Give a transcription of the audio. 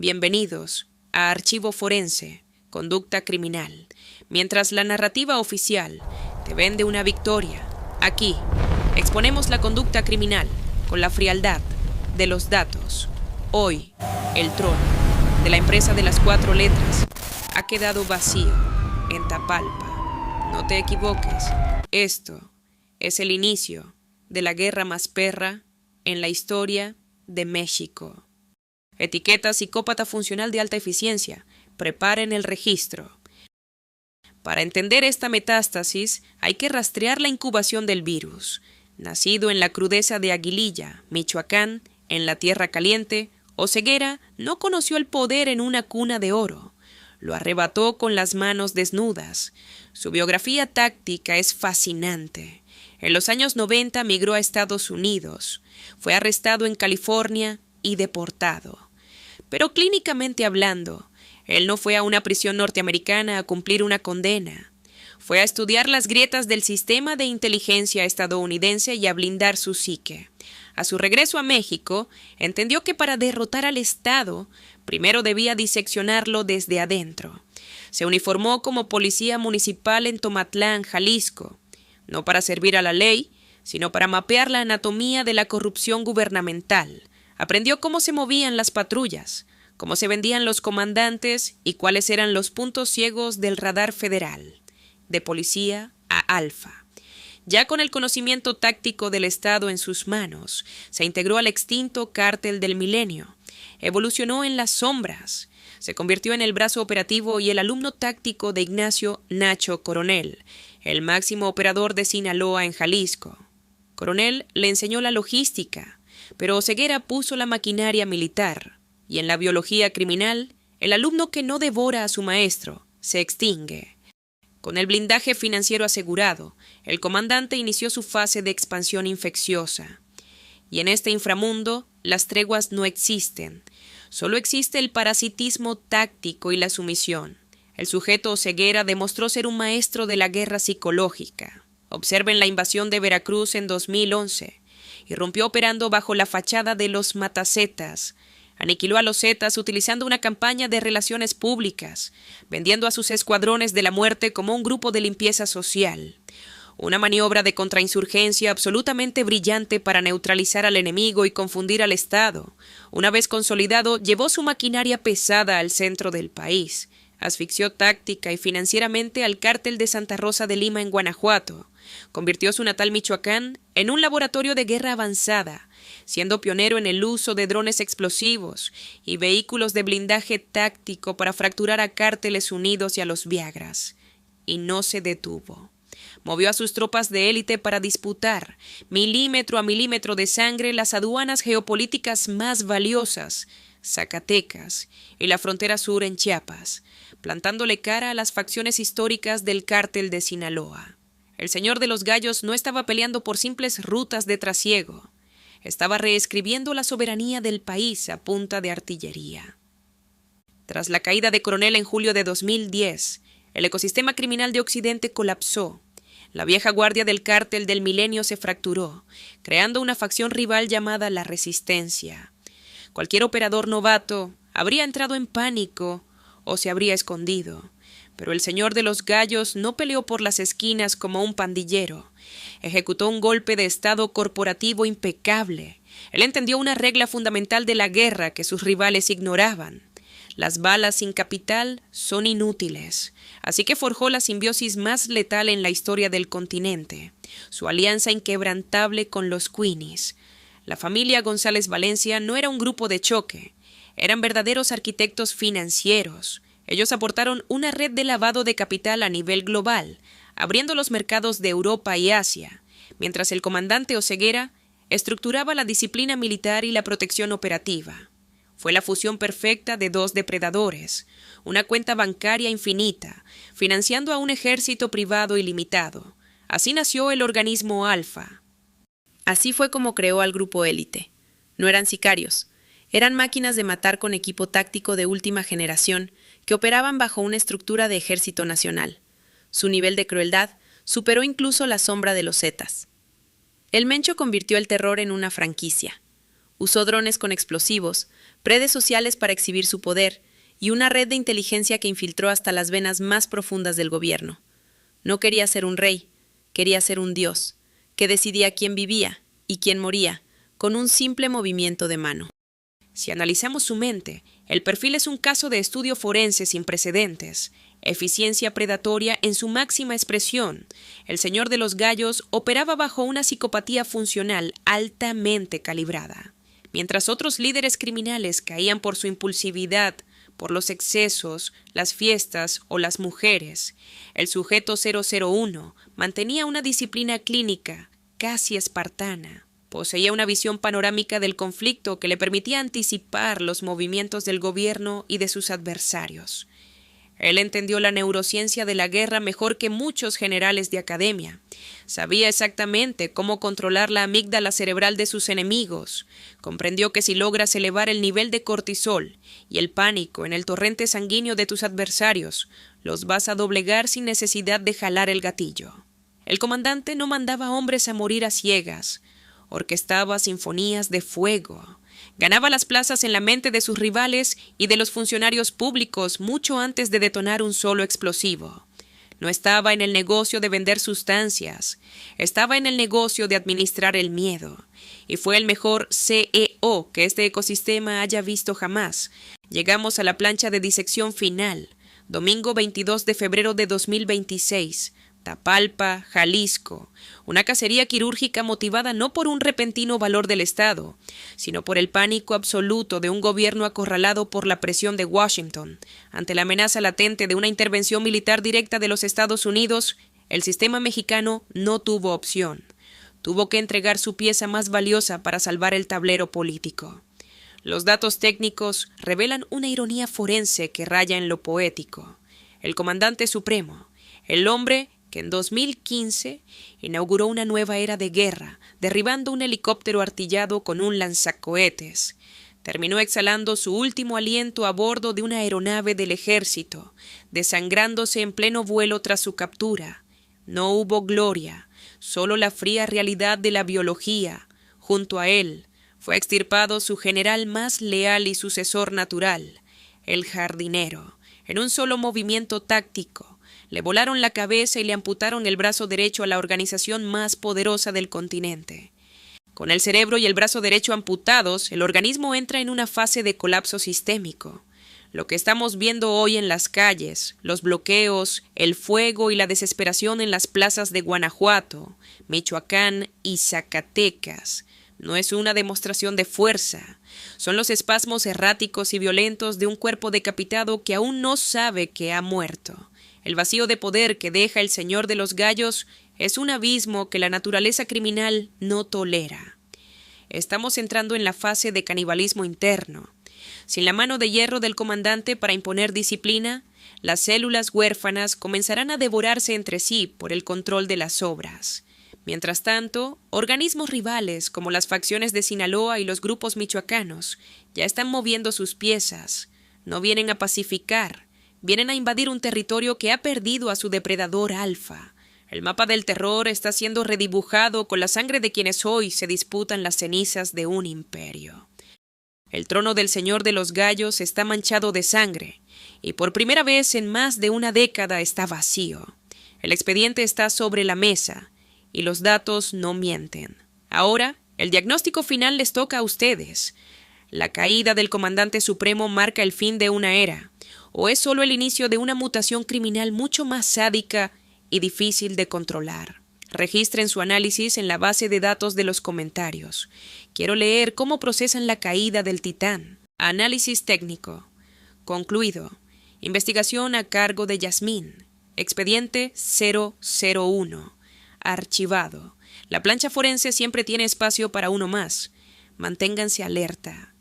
Bienvenidos a Archivo Forense, Conducta Criminal. Mientras la narrativa oficial te vende una victoria, aquí exponemos la conducta criminal con la frialdad de los datos. Hoy, el trono de la empresa de las 4 letras ha quedado vacío en Tapalpa. No te equivoques, esto es el inicio de la guerra más perra en la historia de México. Etiqueta psicópata funcional de alta eficiencia. Preparen el registro. Para entender esta metástasis, hay que rastrear la incubación del virus. Nacido en la crudeza de Aguililla, Michoacán, en la tierra caliente, Oseguera no conoció el poder en una cuna de oro. Lo arrebató con las manos desnudas. Su biografía táctica es fascinante. En los años 90 migró a Estados Unidos. Fue arrestado en California y deportado. Pero clínicamente hablando, él no fue a una prisión norteamericana a cumplir una condena. Fue a estudiar las grietas del sistema de inteligencia estadounidense y a blindar su psique. A su regreso a México, entendió que para derrotar al Estado, primero debía diseccionarlo desde adentro. Se uniformó como policía municipal en Tomatlán, Jalisco, no para servir a la ley, sino para mapear la anatomía de la corrupción gubernamental. Aprendió cómo se movían las patrullas, cómo se vendían los comandantes y cuáles eran los puntos ciegos del radar federal, de policía a alfa. Ya con el conocimiento táctico del Estado en sus manos, se integró al extinto Cártel del Milenio. Evolucionó en las sombras. Se convirtió en el brazo operativo y el alumno táctico de Ignacio Nacho Coronel, el máximo operador de Sinaloa en Jalisco. Coronel le enseñó la logística, pero Oseguera puso la maquinaria militar. Y en la biología criminal, el alumno que no devora a su maestro se extingue. Con el blindaje financiero asegurado, el comandante inició su fase de expansión infecciosa. Y en este inframundo, las treguas no existen. Solo existe el parasitismo táctico y la sumisión. El sujeto Oseguera demostró ser un maestro de la guerra psicológica. Observen la invasión de Veracruz en 2011. Irrumpió operando bajo la fachada de los matacetas. Aniquiló a los zetas utilizando una campaña de relaciones públicas, vendiendo a sus escuadrones de la muerte como un grupo de limpieza social. Una maniobra de contrainsurgencia absolutamente brillante para neutralizar al enemigo y confundir al Estado. Una vez consolidado, llevó su maquinaria pesada al centro del país. Asfixió táctica y financieramente al cártel de Santa Rosa de Lima en Guanajuato. Convirtió su natal Michoacán en un laboratorio de guerra avanzada, siendo pionero en el uso de drones explosivos y vehículos de blindaje táctico para fracturar a cárteles unidos y a los Viagras. Y no se detuvo. Movió a sus tropas de élite para disputar, milímetro a milímetro de sangre, las aduanas geopolíticas más valiosas, Zacatecas y la frontera sur en Chiapas, plantándole cara a las facciones históricas del cártel de Sinaloa. El señor de los gallos no estaba peleando por simples rutas de trasiego. Estaba reescribiendo la soberanía del país a punta de artillería. Tras la caída de Coronel en julio de 2010, el ecosistema criminal de Occidente colapsó. La vieja guardia del Cártel del Milenio se fracturó, creando una facción rival llamada la Resistencia. Cualquier operador novato habría entrado en pánico o se habría escondido. Pero el señor de los gallos no peleó por las esquinas como un pandillero. Ejecutó un golpe de estado corporativo impecable. Él entendió una regla fundamental de la guerra que sus rivales ignoraban. Las balas sin capital son inútiles. Así que forjó la simbiosis más letal en la historia del continente, su alianza inquebrantable con los Queenies. La familia González Valencia no era un grupo de choque. Eran verdaderos arquitectos financieros. Ellos aportaron una red de lavado de capital a nivel global, abriendo los mercados de Europa y Asia, mientras el comandante Oseguera estructuraba la disciplina militar y la protección operativa. Fue la fusión perfecta de dos depredadores, una cuenta bancaria infinita, financiando a un ejército privado ilimitado. Así nació el organismo Alfa. Así fue como creó al grupo élite. No eran sicarios, eran máquinas de matar con equipo táctico de última generación, que operaban bajo una estructura de ejército nacional. Su nivel de crueldad superó incluso la sombra de los zetas. El Mencho convirtió el terror en una franquicia. Usó drones con explosivos, redes sociales para exhibir su poder y una red de inteligencia que infiltró hasta las venas más profundas del gobierno. No quería ser un rey, quería ser un dios, que decidía quién vivía y quién moría, con un simple movimiento de mano. Si analizamos su mente, el perfil es un caso de estudio forense sin precedentes. Eficiencia predatoria en su máxima expresión. El señor de los gallos operaba bajo una psicopatía funcional altamente calibrada. Mientras otros líderes criminales caían por su impulsividad, por los excesos, las fiestas o las mujeres, el sujeto 001 mantenía una disciplina clínica casi espartana. Poseía una visión panorámica del conflicto que le permitía anticipar los movimientos del gobierno y de sus adversarios. Él entendió la neurociencia de la guerra mejor que muchos generales de academia. Sabía exactamente cómo controlar la amígdala cerebral de sus enemigos. Comprendió que si logras elevar el nivel de cortisol y el pánico en el torrente sanguíneo de tus adversarios, los vas a doblegar sin necesidad de jalar el gatillo. El comandante no mandaba hombres a morir a ciegas. Orquestaba sinfonías de fuego. Ganaba las plazas en la mente de sus rivales y de los funcionarios públicos mucho antes de detonar un solo explosivo. No estaba en el negocio de vender sustancias, estaba en el negocio de administrar el miedo. Y fue el mejor CEO que este ecosistema haya visto jamás. Llegamos a la plancha de disección final, domingo 22 de febrero de 2026. Tapalpa, Jalisco, una cacería quirúrgica motivada no por un repentino valor del Estado, sino por el pánico absoluto de un gobierno acorralado por la presión de Washington. Ante la amenaza latente de una intervención militar directa de los Estados Unidos, el sistema mexicano no tuvo opción. Tuvo que entregar su pieza más valiosa para salvar el tablero político. Los datos técnicos revelan una ironía forense que raya en lo poético. El comandante supremo, el hombre que en 2015 inauguró una nueva era de guerra, derribando un helicóptero artillado con un lanzacohetes. Terminó exhalando su último aliento a bordo de una aeronave del ejército, desangrándose en pleno vuelo tras su captura. No hubo gloria, solo la fría realidad de la biología. Junto a él fue extirpado su general más leal y sucesor natural, el jardinero, en un solo movimiento táctico. Le volaron la cabeza y le amputaron el brazo derecho a la organización más poderosa del continente. Con el cerebro y el brazo derecho amputados, el organismo entra en una fase de colapso sistémico. Lo que estamos viendo hoy en las calles, los bloqueos, el fuego y la desesperación en las plazas de Guanajuato, Michoacán y Zacatecas, no es una demostración de fuerza. Son los espasmos erráticos y violentos de un cuerpo decapitado que aún no sabe que ha muerto. El vacío de poder que deja el señor de los gallos es un abismo que la naturaleza criminal no tolera. Estamos entrando en la fase de canibalismo interno. Sin la mano de hierro del comandante para imponer disciplina, las células huérfanas comenzarán a devorarse entre sí por el control de las sobras. Mientras tanto, organismos rivales como las facciones de Sinaloa y los grupos michoacanos ya están moviendo sus piezas. No vienen a pacificar. Vienen a invadir un territorio que ha perdido a su depredador alfa. El mapa del terror está siendo redibujado con la sangre de quienes hoy se disputan las cenizas de un imperio. El trono del señor de los gallos está manchado de sangre, y por primera vez en más de una década está vacío. El expediente está sobre la mesa, y los datos no mienten. Ahora, el diagnóstico final les toca a ustedes. La caída del comandante supremo marca el fin de una era, o es solo el inicio de una mutación criminal mucho más sádica y difícil de controlar. Registren su análisis en la base de datos de los comentarios. Quiero leer cómo procesan la caída del Titán. Análisis técnico. Concluido. Investigación a cargo de Yasmín. Expediente 001. Archivado. La plancha forense siempre tiene espacio para uno más. Manténganse alerta.